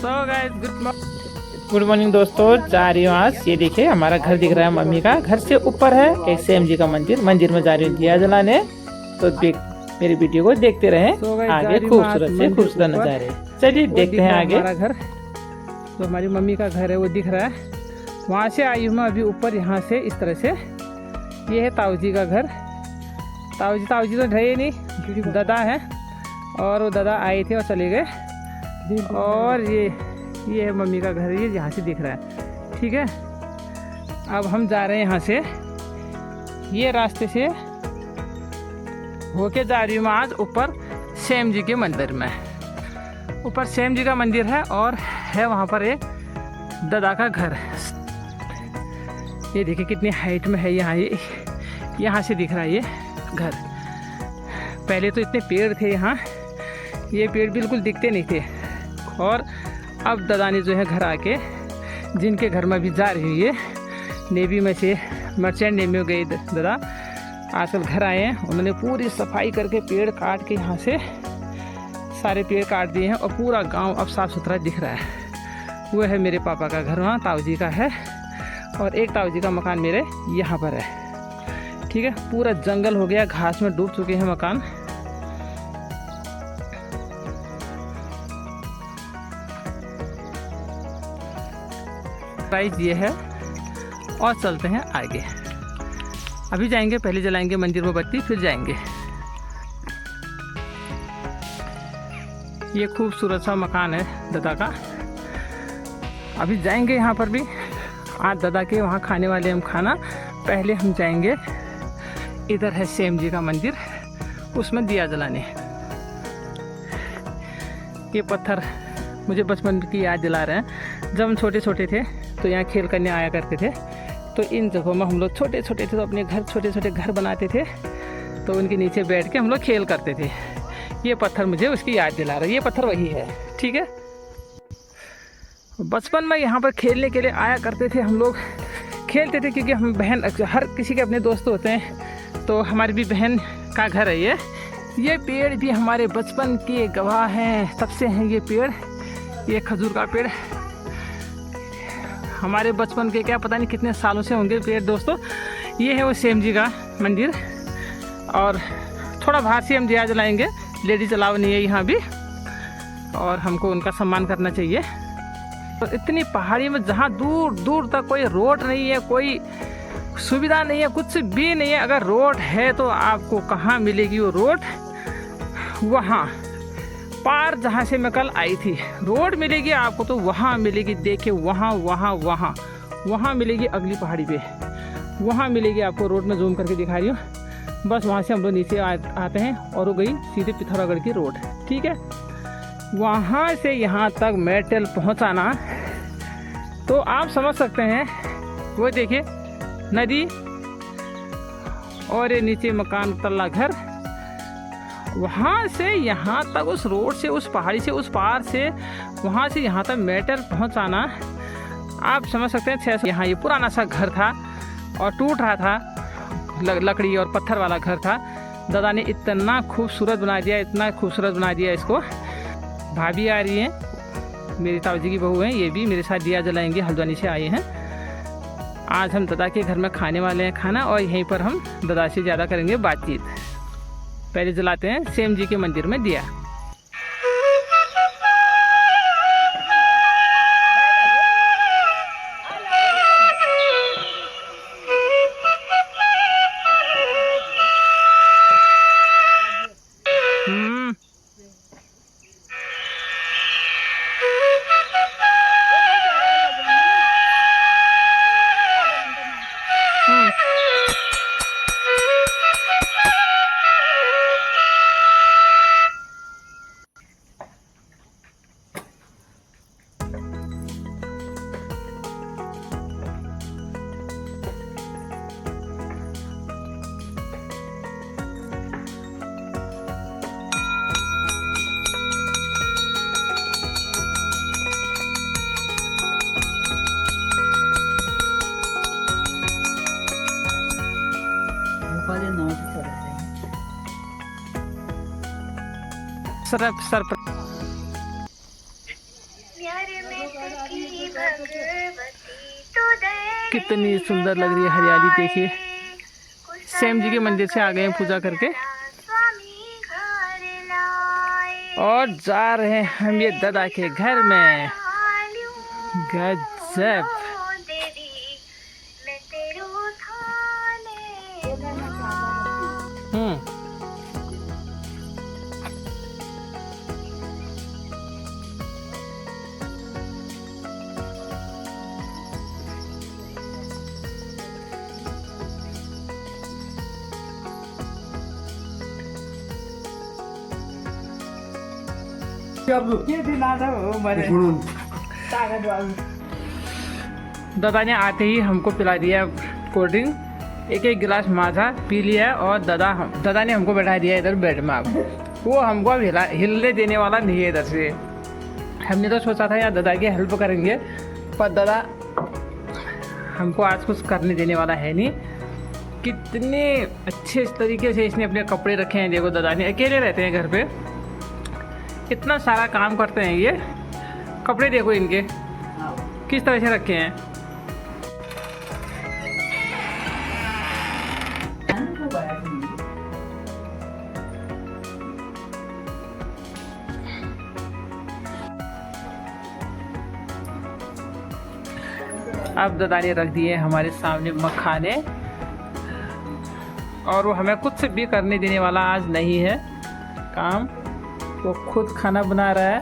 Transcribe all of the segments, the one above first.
Good morning दोस्तों, जा रही हूँ आज। ये देखिए हमारा घर दिख रहा है, मम्मी का घर से ऊपर है एक सेम जी का मंदिर में जा रही हूँ दिया जलाने। तो मेरी वीडियो को देखते रहें, आगे खूबसूरत से खूबसूरत नजारे। चलिए देखते हैं आगे। हमारा घर तो हमारी मम्मी का घर है वो दिख रहा है। वहाँ से आई हूँ मैं अभी ऊपर, यहाँ से इस तरह से। ये है ताऊ जी का घर। ताऊ जी तो रहे नहीं, दादा है, और वो दादा आए थे और चले गए। और ये है मम्मी का घर, ये यहाँ से दिख रहा है। ठीक है, अब हम जा रहे हैं यहाँ से, ये रास्ते से होके जा रही हूँ मैं आज ऊपर श्याम जी के मंदिर में। ऊपर श्याम जी का मंदिर है और है वहाँ पर एक दादा का घर। ये देखिए कितनी हाइट में है यहाँ से दिख रहा है ये घर। पहले तो इतने पेड़ थे यहाँ, ये पेड़ बिल्कुल दिखते नहीं थे। और अब दादा ने जो है घर आके, जिनके घर में भी जा रही हूँ, ये नेवी में से मर्चेंट नेवी में गए दादा, आजकल घर आए हैं। उन्होंने पूरी सफाई करके पेड़ काट के यहाँ से सारे पेड़ काट दिए हैं और पूरा गांव अब साफ़ सुथरा दिख रहा है। वो है मेरे पापा का घर, वहाँ ताऊ जी का है, और एक ताऊ जी का मकान मेरे यहाँ पर है। ठीक है, पूरा जंगल हो गया, घास में डूब चुके हैं मकान। प्राइस ये है, और चलते हैं आगे। अभी जाएंगे, पहले जलाएंगे मंदिर में बत्ती, फिर जाएंगे। ये खूबसूरत सा मकान है दादा का। अभी जाएंगे यहाँ पर भी, आज दादा के वहाँ खाने वाले हम खाना। पहले हम जाएंगे, इधर है श्याम जी का मंदिर, उसमें दिया जलाने। ये पत्थर मुझे बचपन की याद दिला रहे हैं। जब हम छोटे छोटे थे तो यहाँ खेल करने आया करते थे, तो इन जगहों में हम लोग छोटे छोटे थे तो अपने घर छोटे छोटे घर बनाते थे, तो उनके नीचे बैठ के हम लोग खेल करते थे। ये पत्थर मुझे उसकी याद दिला रहा है, ये पत्थर वही है। ठीक है, बचपन में यहाँ पर खेलने के लिए आया करते थे हम लोग, खेलते थे, क्योंकि हम बहन, हर किसी के अपने दोस्त होते हैं, तो हमारी भी बहन का घर है ये पेड़ भी हमारे बचपन के गवाह हैं, तब से हैं ये पेड़। ये खजूर का पेड़ हमारे बचपन के क्या पता नहीं कितने सालों से होंगे पेड़ दोस्तों। ये है वो श्याम जी का मंदिर, और थोड़ा बाहर से हम दिया जलाएंगे। लेडीज अलाव नहीं है यहाँ भी, और हमको उनका सम्मान करना चाहिए। तो इतनी पहाड़ी में जहाँ दूर दूर तक कोई रोड नहीं है, कोई सुविधा नहीं है, कुछ भी नहीं है। अगर रोड है तो आपको कहाँ मिलेगी वो रोड? वहाँ पार जहाँ से मैं कल आई थी, रोड मिलेगी आपको तो वहाँ मिलेगी। देखिए वहाँ मिलेगी, अगली पहाड़ी पे वहाँ मिलेगी आपको रोड में। जूम करके दिखा रही हूँ। बस वहाँ से हम लोग नीचे आते हैं और वो गई सीधे पिथौरागढ़ की रोड। ठीक है, वहाँ से यहाँ तक मेटल पहुँचाना तो आप समझ सकते हैं। वो देखिए नदी, और ये नीचे मकान तल्ला घर। वहाँ से यहाँ तक उस रोड से, उस पहाड़ी से, उस पार से, वहाँ से यहाँ तक मेटल पहुँचाना आप समझ सकते हैं। 600 यहाँ ये पुराना सा घर था और टूट रहा था, लकड़ी और पत्थर वाला घर था। दादा ने इतना खूबसूरत बना दिया, इतना खूबसूरत बना दिया इसको। भाभी आ रही हैं, मेरी ताऊ जी की बहू हैं, ये भी मेरे साथ दिया जलाएंगे, हल्द्वानी से आए हैं। आज हम दादा के घर में खाने वाले हैं खाना, और यहीं पर हम दादा से ज़्यादा करेंगे बातचीत। पहले जलाते हैं श्याम जी के मंदिर में दिया। सर कितनी सुंदर लग रही है हरियाली, देखिए। सेम जी के मंदिर से आ गए हैं पूजा करके और जा रहे हैं हम ये दादा के घर में। गजब। दादा ने आते ही हमको पिला दिया कोल्ड ड्रिंक, एक एक गिलास माजा पी लिया और दादा ने हमको बैठा दिया इधर बेड में। अब वो हमको अब हिलने देने वाला नहीं है इधर से। हमने तो सोचा था यार दादा की हेल्प करेंगे, पर दादा हमको आज कुछ करने देने वाला है नहीं। कितने अच्छे तरीके से इसने अपने कपड़े रखे हैं, देखो। दादा ने अकेले रहते हैं घर पे, इतना सारा काम करते हैं ये। कपड़े देखो इनके किस तरह से रखे हैं। अब दादा ने रख दिए हमारे सामने मखाने, और वो हमें कुछ भी करने देने वाला आज नहीं है काम। वो खुद खाना बना रहा है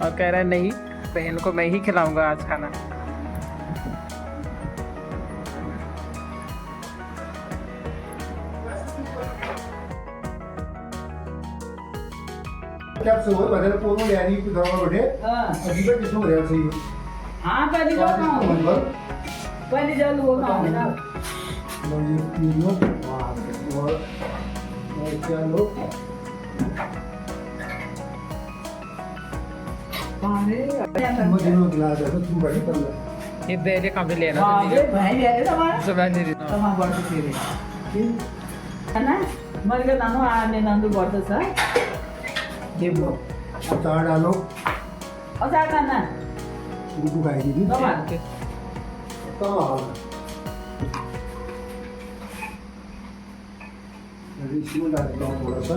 और कह रहा है नहीं, बहन को मैं ही खिलाऊंगा आज खाना। क्या सुबह बदल पूर्ण यानी कि गांव रोडे अजीब किस्म हो रहा है। हाँ पहली बार खाऊं, पहली जल वो खाऊं ना। मुझे तीनों और क्या लोग मुझे नो गिलास है तुम बड़ी कर लो। ये दे कहाँ पे लेना? हाँ ये भाई ले रहे तुम्हारा। सुबह नहीं रही। तुम्हारा बढ़ते तेरे है ना? मर गया नानो आने नानो बढ़ते सर। देखो अचार डालो और क्या करना? दूध खाएगी भी तुम्हारा कमाल। अभी इसमें डाल देता हूँ थोड़ा सा।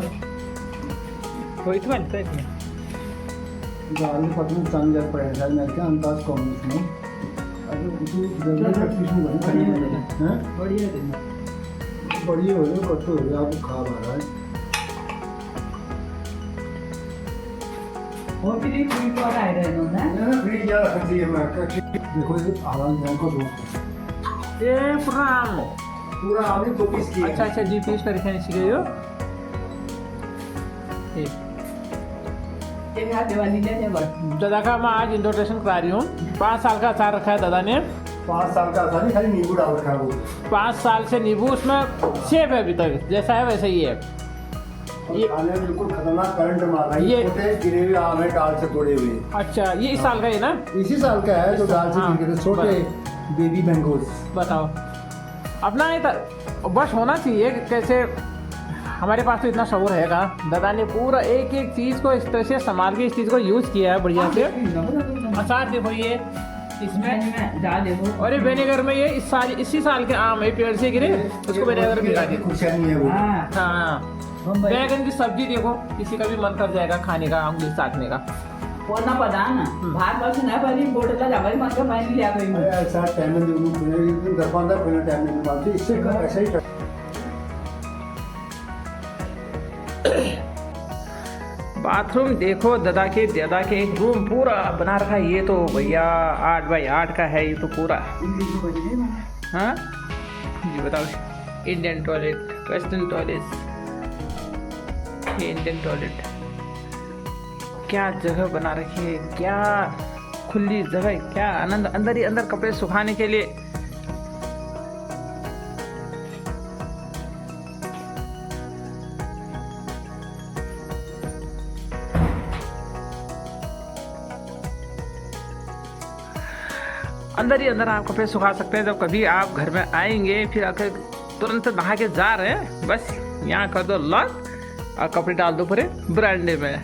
कोई तो बनता है इसमें। दाल पत्नी चांदी पड़ेगा मैं क्या अंदाज करूँ इसमें। अभी उसको जल्दी प्रैक्टिस में बनी करनी है। बढ़िया दिन। बढ़िया हो जाए कट हो जाए आपको खा रहा है। वो भी नहीं कोई तो आ रहे हैं ना? ना फ्रिज यार रख दिए मैं देखो ये आवाज जान को दो। ये पूरा आम पूरा आपने 2 पीस किया। अच्छा अच्छा जी पीस करके नहीं सीखे हो। ये यहाँ दिवाली ले ले बस। दादा का मैं आज इंट्रोडक्शन करा रही हूँ। 5 साल का अचार रखा है दादा ने। 5 साल का था नहीं, खाली नींबू डाल रखा है वो। 5 साल से नींबू उसमें सेफ है अभी तक, जैसा है वैसे ही है। ये आने बिल्कुल खतरनाक करंट मार रहा है। ये छोटे गिरे हुए आम है डाल से तोड़े हुए। अच्छा ये इस साल का ही ना? इसी साल का है जो डाल से हाँ, गिर गए छोटे बेबी मैंगोज। बताओ अपना ये बस होना चाहिए कि कैसे। हमारे पास तो इतना शौर हैगा। दादा ने पूरा एक एक चीज़ को इस तरह से संभाल के इस चीज़ को यूज़ किया है बढ़िया से। अचार देखो ये इसमें जा देखो। और ये विनेगर में ये इसी साल के आम है पेड़ से गिरे, उसको विनेगर में गिरा दिया। खुशियाँ नहीं है वो। हाँ हाँ बैगन की सब्जी देखो, किसी का भी मन कर जाएगा खाने का, उंगली चाटने का। पोना पदान भात बस ना पहली बोटला जावे मन का पानी लिया गई मैं। ऐसा टाइम में जो दरबार पहले टाइम में बात इससे ऐसा ही बाथरूम देखो दादा के एक रूम पूरा बना रखा है। ये तो भैया 8 बाई 8 का है ये तो पूरा। हाँ जी बताओ। इंडियन टॉयलेट, वेस्टर्न टॉयलेट, ये इंडियन टॉयलेट। क्या जगह बना रखी है, क्या खुली जगह, क्या आनंद। अंदर ही अंदर कपड़े सुखाने के लिए। अंदर ही अंदर आप कपड़े सुखा सकते हैं। जब कभी आप घर में आएंगे फिर आकर तुरंत नहा के जा रहे हैं, बस यहाँ कर दो लॉक और कपड़े डाल दो पूरे बरामदे में।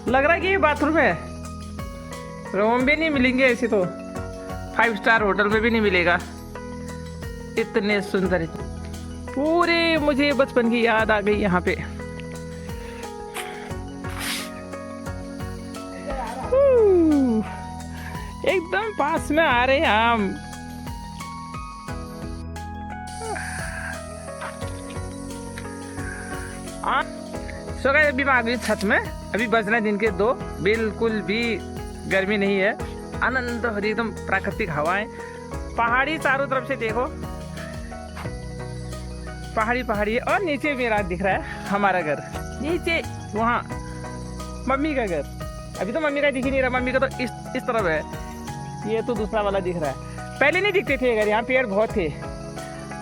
लग रहा है कि ये बाथरूम है। रूम भी नहीं मिलेंगे ऐसे तो, 5 स्टार होटल में भी नहीं मिलेगा। इतने सुंदर, पूरे मुझे बचपन की याद आ गई यहाँ पे। एकदम पास में आ रहे हैं हम। सो गाइस अभी मैं आ गई छत में। अभी बजना दिन के 2, बिल्कुल भी गर्मी नहीं है, आनंद हो रही एकदम प्राकृतिक हवाएं, पहाड़ी चारों तरफ से देखो, पहाड़ी पहाड़ी है। और नीचे मेरा दिख रहा है हमारा घर, नीचे वहाँ मम्मी का घर। अभी तो मम्मी का दिख ही नहीं रहा, मम्मी का तो इस तरफ है, ये तो दूसरा वाला दिख रहा है। पहले नहीं दिखते थे घर, यहाँ पेड़ बहुत थे,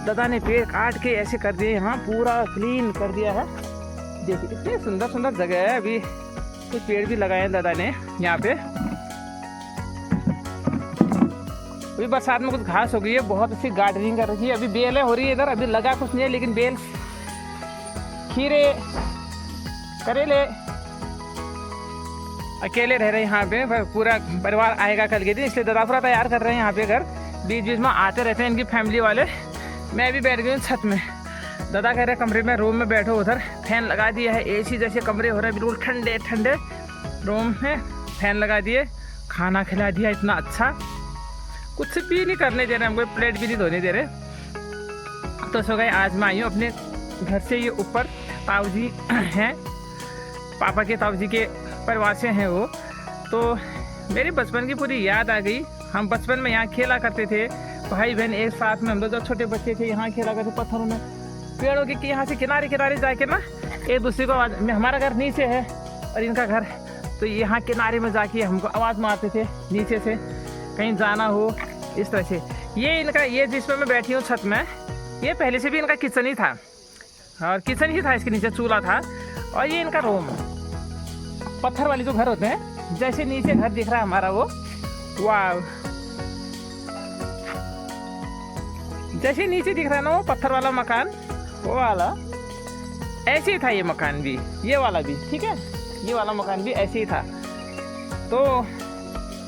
दादा ने पेड़ काट के ऐसे कर दिए, यहाँ पूरा क्लीन कर दिया है। देखिए इतनी सुंदर सुंदर जगह है। अभी कुछ पेड़ भी लगाए हैं दादा ने यहाँ पे। अभी बरसात में कुछ घास हो गई है, बहुत अच्छी गार्डनिंग कर रखी है। अभी बेलें हो रही है इधर, अभी लगा कुछ नहीं है, लेकिन बेल, खीरे, करेले। अकेले रह रहे हैं यहाँ पे, पूरा परिवार आएगा कल के दिन, इसलिए दादा पूरा तैयार कर रहे हैं यहाँ पे घर। बीच बीच में आते रहते हैं इनकी फैमिली वाले। मैं भी बैठ गई हूँ छत में, दादा कह रहे कमरे में, रूम में बैठो, उधर फैन लगा दिया है, एसी जैसे कमरे हो रहे हैं, बिल्कुल ठंडे ठंडे रूम में फैन लगा दिए, खाना खिला दिया इतना अच्छा, कुछ भी नहीं करने दे रहे हमको, प्लेट भी नहीं धोने दे रहे। तो सो गए, आज मैं आई हूँ अपने घर से, ये ऊपर ताऊ जी हैं, पापा के ताऊ जी के परिवार से हैं वो। तो मेरी बचपन की पूरी याद आ गई। हम बचपन में यहाँ खेला करते थे, भाई बहन एक साथ में, हम लोग जब छोटे बच्चे थे यहाँ खेला करते पत्थरों में, पेड़ों के यहाँ से किनारे किनारे जाके ना एक दूसरे को आवाज़, हमारा घर नीचे है और इनका घर, तो यहाँ किनारे में जाके हमको आवाज़ मारते थे नीचे से, कहीं जाना हो इस तरह से। ये इनका, ये जिसमें मैं बैठी हूँ छत में, ये पहले से भी इनका किचन ही था, और किचन ही था, इसके नीचे चूल्हा था, और ये इनका रूम, पत्थर वाले जो घर होते हैं, जैसे नीचे घर दिख रहा है हमारा वो, वाह, जैसे नीचे दिख रहा है ना वो पत्थर वाला मकान, वो वाला ऐसे ही था। ये मकान भी, ये वाला भी, ठीक है, ये वाला मकान भी ऐसे ही था। तो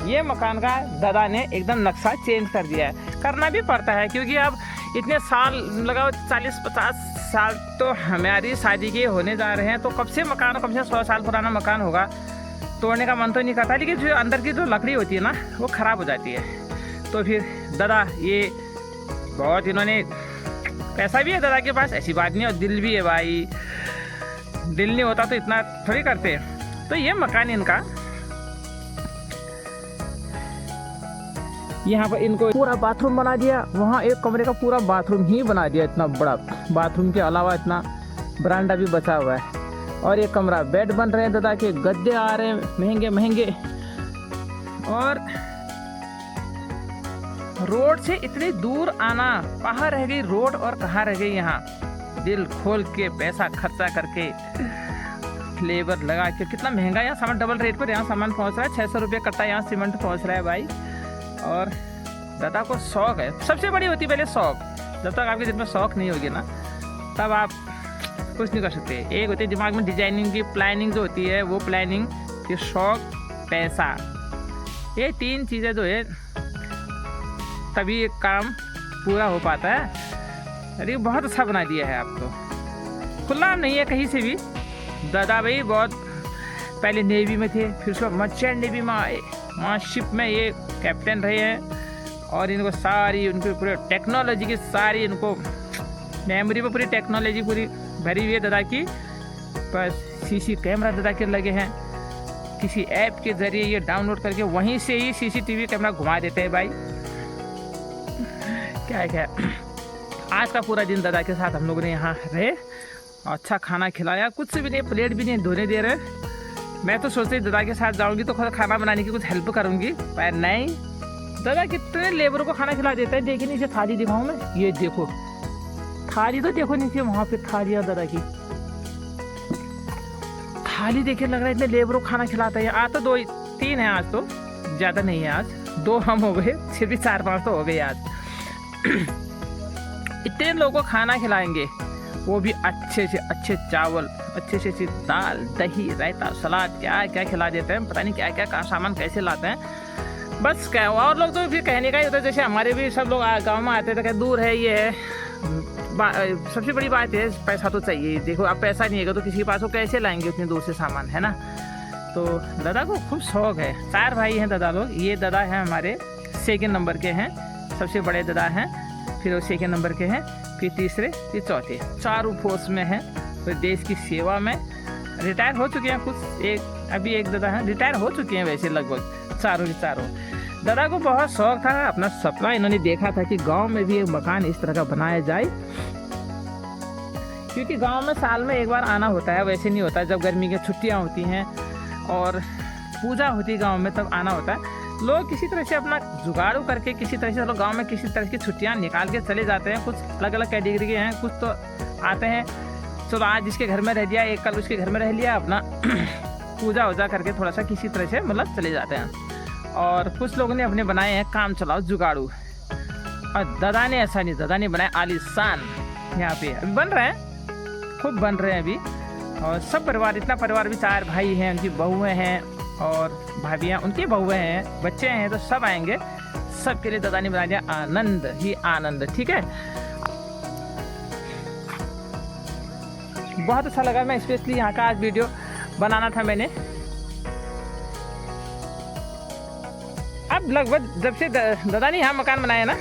ये मकान का दादा ने एकदम नक्शा चेंज कर दिया है, करना भी पड़ता है, क्योंकि अब इतने साल लगाओ, 40-50 साल तो हमारी शादी के होने जा रहे हैं, तो कब से मकान, कम से 100 साल पुराना मकान होगा, तोड़ने का मन तो नहीं करता, लेकिन जो अंदर की जो लकड़ी होती है ना वो ख़राब हो जाती है। तो फिर दादा ये बहुत, इन्होंने पैसा भी है दादा के पास, ऐसी बात नहीं, और दिल भी है भाई, दिल नहीं होता तो इतना थोड़ी करते। तो ये मकान इनका, यहाँ पर इनको पूरा बाथरूम बना दिया, वहाँ एक कमरे का पूरा बाथरूम ही बना दिया, इतना बड़ा बाथरूम के अलावा इतना बरांडा भी बचा हुआ है, और एक कमरा, बेड बन रहे हैं दादा के, गद्दे आ रहे हैं महंगे महंगे, और रोड से इतनी दूर आना, कहाँ रह गई रोड और कहाँ रह गई यहाँ, दिल खोल के पैसा खर्चा करके, लेबर लगा के, कितना महंगा यहाँ सामान, डबल रेट पर यहाँ सामान पहुँच रहा है, 600 रुपये कट्टा यहाँ सीमेंट पहुँच रहा है भाई। और दादा को शौक है, सबसे बड़ी होती पहले शौक, जब तक आपके दिल में शौक नहीं होगी ना तब आप कुछ नहीं कर सकते। एक होती है दिमाग में डिजाइनिंग की प्लानिंग जो होती है, वो प्लानिंग, फिर शौक, पैसा, ये 3 चीज़ें जो है तभी एक काम पूरा हो पाता है। अरे बहुत अच्छा बना दिया है आप, तो खुला नहीं है कहीं से भी। दादा भाई बहुत पहले नेवी में थे, फिर उसके बाद मर्चेंट नेवी में आए, वहाँ शिप में ये कैप्टन रहे हैं, और इनको सारी, उनकी पूरी टेक्नोलॉजी की सारी, इनको मेमोरी में पूरी टेक्नोलॉजी पूरी भरी हुई है दादा की। बस सीसी कैमरा दादा के लगे हैं, किसी ऐप के ज़रिए ये डाउनलोड करके वहीं से ही CCTV कैमरा घुमा देते हैं भाई। क्या क्या, आज का पूरा दिन दादा के साथ हम लोगों ने यहाँ रहे, अच्छा खाना खिलाया, कुछ भी नहीं, प्लेट भी नहीं धोने दे रहे। मैं तो सोचती दादा के साथ जाऊंगी तो खुद खाना बनाने की कुछ हेल्प करूंगी, पर नहीं, दादा कितने लेबर को खाना खिला देता है। देखिए नीचे थाली दिखाऊं मैं, ये देखो थाली, तो देखो नीचे वहाँ पे थालियाँ दादा की थाली, देखिए लग रहा है इतने लेबर को खाना खिलाता है। आज तो 2-3 हैं, आज तो ज़्यादा नहीं है, आज 2 हम हो गए, फिर भी 4-5 तो हो गए आज। इतने लोगों को खाना खिलाएंगे, वो भी अच्छे से अच्छे चावल, अच्छे से अच्छी दाल, दही, रायता, सलाद, क्या क्या खिला देते हैं, पता नहीं क्या क्या सामान कैसे लाते हैं। बस क्या, और लोग तो फिर कहने का ही होता है, जैसे हमारे भी सब लोग गाँव में आते थे कि दूर है, ये है। सबसे बड़ी बात है पैसा तो चाहिए। देखो अब पैसा नहीं है तो किसी के पास वो कैसे लाएंगे उतनी दूर से सामान, है ना। तो दादा को खूब शौक है। 4 भाई हैं दादा लोग। ये दादा हैं हमारे 2nd नंबर के हैं, सबसे बड़े दादा हैं, फिर वो 2nd नंबर के हैं, फिर तीसरे, फिर चौथे। चारों फोर्स में हैं, तो देश की सेवा में रिटायर हो चुके हैं कुछ। अभी एक दादा हैं रिटायर हो चुके हैं वैसे लगभग चारों के चारों। दादा को बहुत शौक था, अपना सपना इन्होंने देखा था कि गांव में भी एक मकान इस तरह का बनाया जाए, क्योंकि गांव में साल में एक बार आना होता है, वैसे नहीं होता। जब गर्मी की छुट्टियां होती हैं और पूजा होती है गांव में, तब आना होता है। लोग किसी तरह से अपना जुगाड़ू करके किसी तरह से लोग गांव में किसी तरह की छुट्टियां निकाल के चले जाते हैं। कुछ अलग अलग कैटेगरी के हैं, कुछ तो आते हैं चलो आज इसके घर में रह लिया, एक कल उसके घर में रह लिया, अपना पूजा वूजा करके थोड़ा सा किसी तरह से मतलब चले जाते हैं। और कुछ लोगों ने अपने बनाए हैं काम चलाओ जुगाड़ू, और दादा ने ऐसा नहीं, दादा ने बनाए आलीशान। यहाँ पे अभी बन रहे हैं, खूब बन रहे हैं अभी। और सब परिवार, इतना परिवार भी 4 भाई हैं, उनकी बहुएं हैं और भाभियाँ, उनकी बहुएं हैं, बच्चे हैं, तो सब आएंगे। सबके लिए दादा ने बना दिया आनंद ही आनंद। ठीक है, बहुत अच्छा लगा। मैं स्पेशली यहाँ का आज वीडियो बनाना था मैंने। अब लगभग जब से दादा ने यहाँ मकान बनाया ना,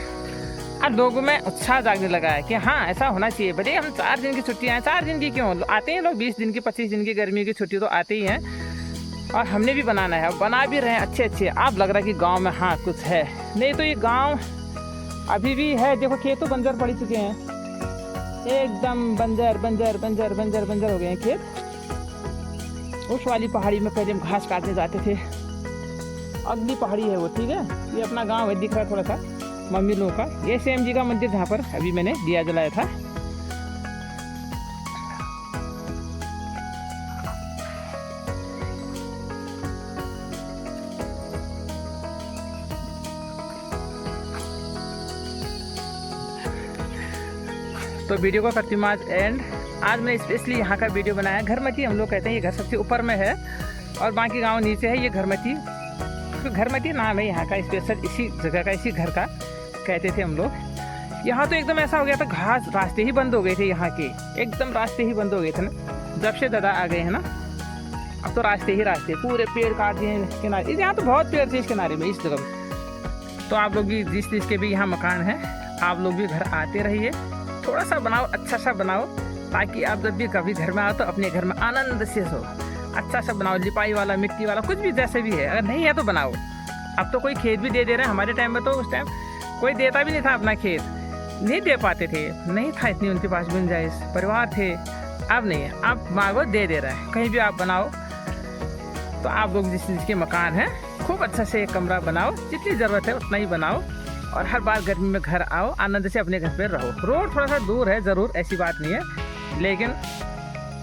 अब लोगों में उत्साह जागने लगा है कि हाँ ऐसा होना चाहिए। भले हम 4 दिन की छुट्टियाँ हैं, 4 दिन की क्यों आते हैं लोग, 20 दिन की, 25 दिन की गर्मी की छुट्टी तो आते ही हैं। और हमने भी बनाना है, बना भी रहे हैं अच्छे अच्छे। आप लग रहा है कि गांव में हाँ कुछ है, नहीं तो ये गांव अभी भी है। देखो खेत तो बंजर पड़ चुके हैं, एकदम बंजर बंजर बंजर बंजर बंजर हो गए हैं खेत। उस वाली पहाड़ी में पहले हम घास काटने जाते थे, अगली पहाड़ी है वो। ठीक है, ये अपना गांव है, दिख रहा है थोड़ा सा मम्मी लोगों का। ये सेम जी का मंदिर जहाँ पर अभी मैंने दिया जलाया था। तो वीडियो को करती हूँ आज एंड। आज मैंने स्पेशली यहाँ का वीडियो बनाया। घरमती हम लोग कहते हैं, ये घर सबसे ऊपर में है और बाकी गांव नीचे है। ये घरमती, तो घरमती नाम है यहाँ का, स्पेशल इसी जगह का, इसी घर का कहते थे हम लोग। यहाँ तो एकदम ऐसा हो गया था, घास रास्ते ही बंद हो गए थे यहाँ के, एकदम रास्ते ही बंद हो गए थे ना जब से दादा आ गए हैं ना। अब तो रास्ते ही रास्ते, पूरे पेड़ काट दिए किनारे। यहाँ तो बहुत पेड़ थे इस किनारे में, इस जगह। तो आप लोग भी जिसके भी यहाँ मकान है, आप लोग भी घर आते रहिए, थोड़ा सा बनाओ, अच्छा सा बनाओ, ताकि आप जब भी कभी घर में आओ तो अपने घर में आनंद से सो। अच्छा सा बनाओ, लिपाई वाला, मिट्टी वाला, कुछ भी जैसे भी है। अगर नहीं है तो बनाओ। अब तो कोई खेत भी दे रहे हैं, हमारे टाइम में तो उस टाइम कोई देता भी नहीं था अपना खेत, नहीं दे पाते थे, नहीं था इतनी उनके पास गुंजाइश, परिवार थे। अब नहीं है, अब मांगो दे दे रहा है। कहीं भी आप बनाओ तो आप लोग जिसके मकान है खूब अच्छा से एक कमरा बनाओ, जितनी ज़रूरत है उतना ही बनाओ, और हर बार गर्मी में घर आओ, आनंद से अपने घर पे रहो। रोड थोड़ा सा दूर है ज़रूर, ऐसी बात नहीं है, लेकिन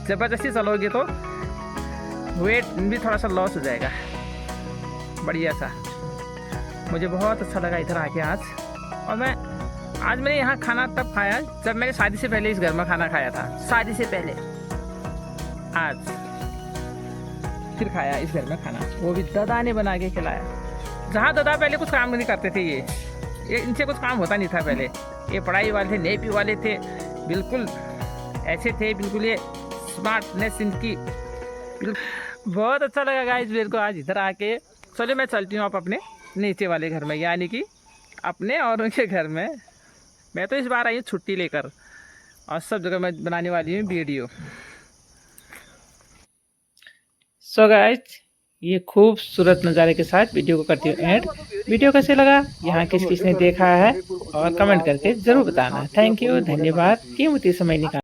ज़बरदस्ती चलोगे तो वेट भी थोड़ा सा लॉस हो जाएगा। बढ़िया सा, मुझे बहुत अच्छा लगा इधर आके आज। और मैंने यहाँ खाना तब खाया जब मैंने शादी से पहले इस घर में खाना खाया था, शादी से पहले। आज फिर खाया इस घर में खाना, वो भी दादा ने बना के खिलाया। जहाँ दादा पहले कुछ काम नहीं करते थे, ये इनसे कुछ काम होता नहीं था पहले। ये पढ़ाई वाले थे, नेवी वाले थे, बिल्कुल ऐसे थे, बिल्कुल ये स्मार्टनेस इनकी। बहुत अच्छा लगा गाइस मेरे को आज इधर आके। चलो मैं चलती हूँ आप अपने नीचे वाले घर में, यानी कि अपने और उनके घर में। मैं तो इस बार आई हूँ छुट्टी लेकर, और सब जगह मैं बनाने वाली हूँ वीडियो। सो गाइस, ये खूबसूरत नज़ारे के साथ वीडियो को करती हूँ एंड। वीडियो कैसे लगा, यहाँ किस किसने देखा है, और कमेंट करके ज़रूर बताना। थैंक यू, धन्यवाद, कीमती समय निकाल।